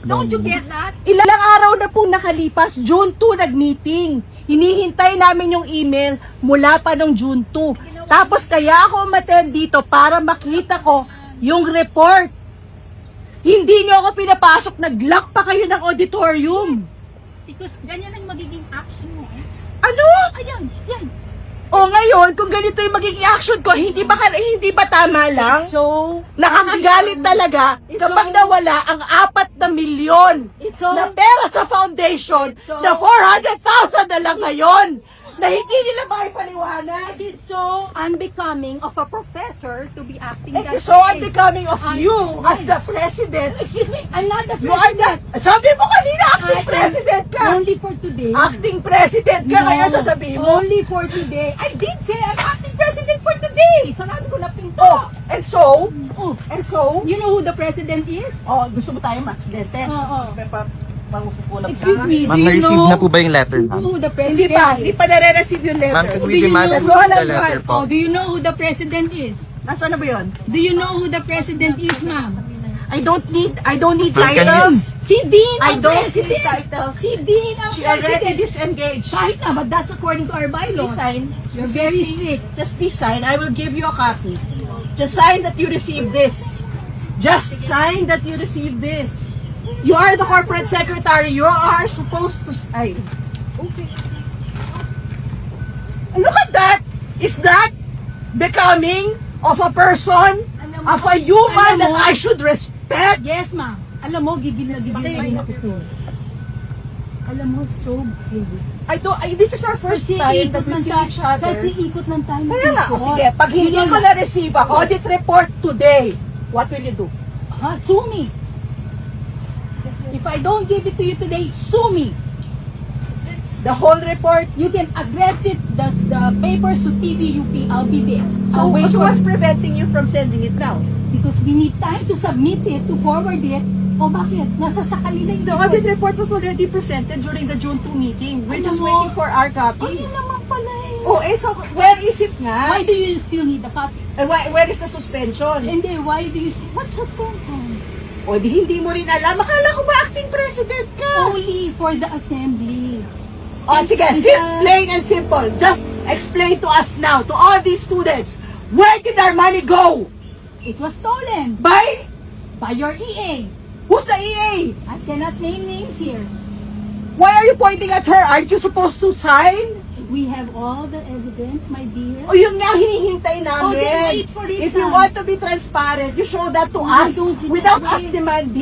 Don't you get that? Ilang araw na pong nakalipas, June 2 nag-meeting. Hinihintay namin yung email mula pa nung June 2. Tapos kaya ako umattend dito para makita ko yung report. Hindi niyo ako pinapasok, nag-lock pa kayo ng auditorium. Because ganyan ang magiging action mo eh. Ano? Ayan, yan. O ngayon, kung ganito yung magiging action ko, hindi ba tama lang? So, Nakakagalit talaga kapag nawala ang 4 na milyon It's so- na pera sa foundation It's so- na 400,000 na lang ngayon na hindi nila makipaliwanag. it's so unbecoming of a professor to be acting that It's so way. unbecoming of you as the president. Excuse me, I'm not the You are not. Sabi mo kanina, acting I- president ka. Only for today. Acting president ka, No, kaya sasabihin mo. Only for today. I did say I'm acting president for today. Sarado ko na pinto. Oh, and so, Oh, you you know who the president is? gusto mo tayo ma-aksidente? Oo. Pangukulang Excuse me, do Ma'am, you na-receive know na po ba yung letter, ma'am? who the Hindi president hindi is? pa nare-receive yung Ma'am, letter. can Do we you demand know- a receipt the letter po? Oh, do you know who the president is? Nasaan na ba yun? Do you know who the president is, ma'am? I don't need Ma'am, can titles. Si Dean I ang don't need president. titles. Si Dean ang She already president. disengaged. Kahit na, but that's according to our Please bylaws. sign. You're very strict. Just please sign. I will give you a copy. Just sign that you received this. Just sign that you received this. You are the corporate secretary. You are supposed to sign. Okay. Look at that. Is that becoming of a person, of a human Alam that mo- I should respect? Yes, ma'am. Alam mo, gigil na gigil pa rin ako sa'yo. Alam mo, so gigil. This is our first time that we see each other. Kasi ikot lang tayo. Kaya nga, o ikot. sige, pag hindi You know ko na-receive ang audit report today, what will you do? Sue me. If I don't give it to you today, sue me. The whole report? You can address it, the papers to TVUP, I'll be there. So, I'll wait so for what's preventing you from sending it now? because we need time to submit it, to forward it. O bakit? Nasa sa kanila yung The audit report was already presented during the June 2 meeting. We're just Ano? waiting for our copy. Ayun naman pala eh. Oh, so where is it nga? Why do you still need the copy? And where is the suspension? Hindi, why do you what was going on? O, di hindi mo rin alam. Akala ko ba acting president ka? Only for the assembly. Oh, sige, plain and simple. Just explain to us now, to all these students, where did our money go? It was stolen By? by your EA. Who's the EA? I cannot name names here. Why are you pointing at her? Aren't you supposed to sign? We have all the evidence, my dear. O yun nga, hinihintay namin. Oh, then wait for it If you now. want to be transparent, you show that to Why us don't you without just us wait? demanding.